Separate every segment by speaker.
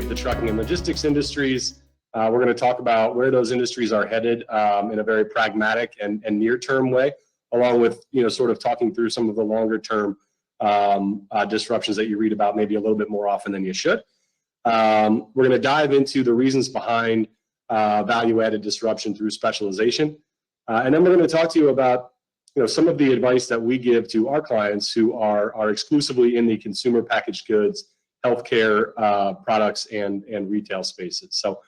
Speaker 1: the trucking and logistics industries. We're going to talk about where those industries are headed in a very pragmatic and near-term way, along with sort of talking through some of the longer-term disruptions that you read about maybe a little bit more often than you should. We're going to dive into the reasons behind value-added disruption through specialization, and then we're going to talk to you about some of the advice that we give to our clients who are exclusively in the consumer packaged goods, healthcare products, and retail spaces. So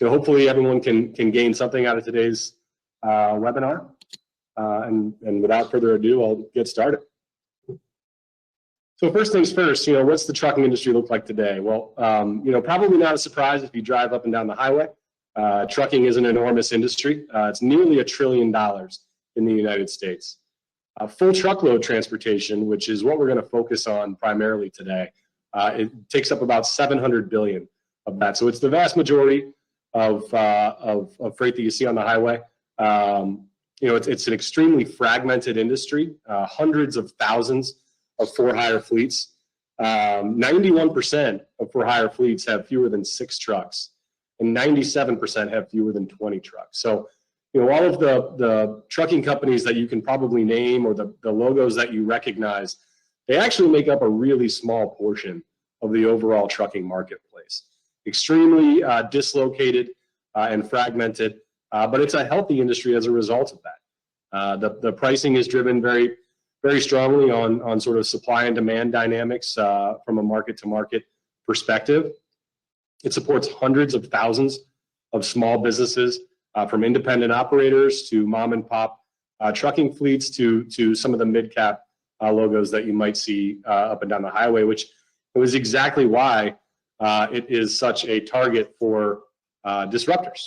Speaker 1: hopefully everyone can gain something out of today's webinar. And without further ado, I'll get started. So first things first, what's the trucking industry look like today? Well, probably not a surprise if you drive up and down the highway. Trucking is an enormous industry. It's nearly $1 trillion in the United States. Full truckload transportation, which is what we're going to focus on primarily today, it takes up about $700 billion of that. So it's the vast majority of freight that you see on the highway. It's an extremely fragmented industry, hundreds of thousands of for-hire fleets. 91% of for-hire fleets have fewer than 6 trucks, and 97% have fewer than 20 trucks. So all of the trucking companies that you can probably name or the logos that you recognize, they actually make up a really small portion of the overall trucking marketplace. Extremely dislocated and fragmented, but it's a healthy industry as a result of that. The pricing is driven very, very strongly on sort of supply and demand dynamics from a market-to-market perspective. It supports hundreds of thousands of small businesses, from independent operators to mom and pop trucking fleets to some of the mid-cap logos that you might see up and down the highway, which was exactly why it is such a target for disruptors.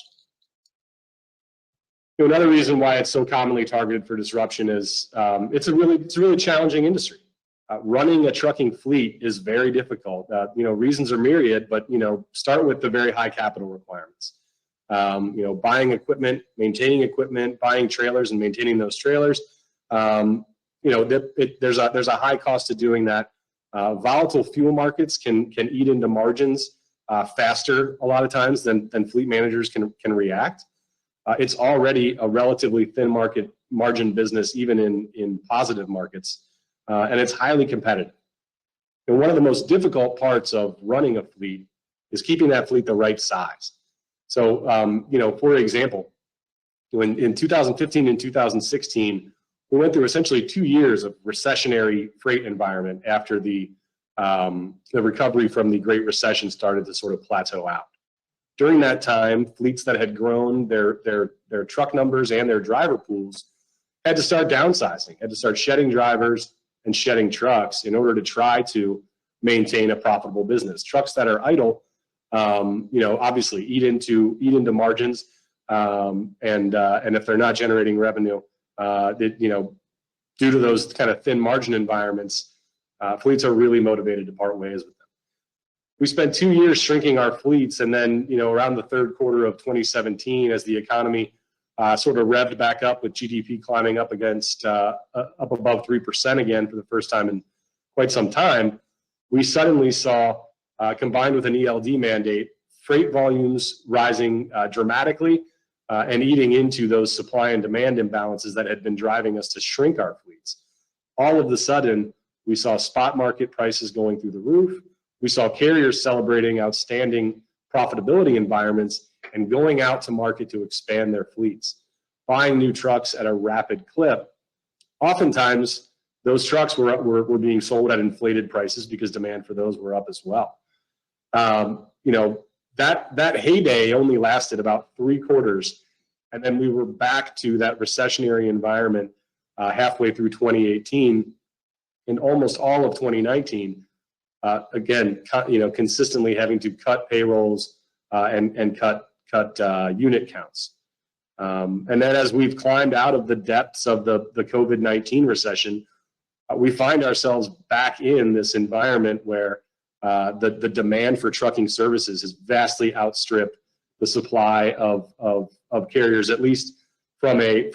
Speaker 1: Another reason why it's so commonly targeted for disruption is it's a really challenging industry. Running a trucking fleet is very difficult. Reasons are myriad, but start with the very high capital requirements. Buying equipment, maintaining equipment, buying trailers and maintaining those trailers. There's a high cost to doing that. Volatile fuel markets can eat into margins faster a lot of times than fleet managers can react. It's already a relatively thin margin business, even in positive markets, and it's highly competitive. And one of the most difficult parts of running a fleet is keeping that fleet the right size. So, for example, in 2015 and 2016, we went through essentially 2 years of recessionary freight environment after the recovery from the Great Recession started to sort of plateau out. During that time, fleets that had grown their truck numbers and their driver pools had to start downsizing, had to start shedding drivers and shedding trucks in order to try to maintain a profitable business. Trucks that are idle, obviously eat into margins, and if they're not generating revenue, due to those kind of thin margin environments, fleets are really motivated to part ways with them. We spent 2 years shrinking our fleets, and then around the third quarter of 2017, as the economy sort of revved back up with GDP climbing up above 3% again for the first time in quite some time, we suddenly saw, combined with an ELD mandate, freight volumes rising dramatically and eating into those supply and demand imbalances that had been driving us to shrink our fleets. All of a sudden, we saw spot market prices going through the roof. We saw carriers celebrating outstanding profitability environments and going out to market to expand their fleets, buying new trucks at a rapid clip. Oftentimes, those trucks were being sold at inflated prices because demand for those were up as well. That heyday only lasted about 3 quarters, and then we were back to that recessionary environment halfway through 2018, and almost all of 2019. Again, consistently having to cut payrolls and cut unit counts. And then as we've climbed out of the depths of the COVID-19 recession, we find ourselves back in this environment where the demand for trucking services has vastly outstripped the supply of carriers, at least from a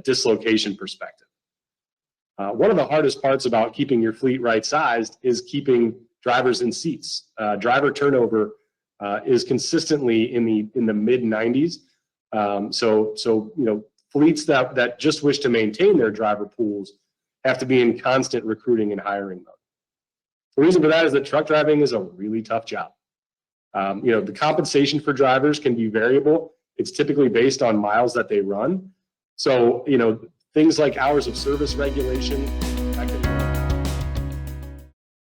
Speaker 1: dislocation perspective. One of the hardest parts about keeping your fleet right-sized is keeping drivers in seats. Driver turnover is consistently in the mid 90s. So fleets that just wish to maintain their driver pools have to be in constant recruiting and hiring mode. The reason for that is that truck driving is a really tough job. The compensation for drivers can be variable. It's typically based on miles that they run. So, things like hours of service regulation,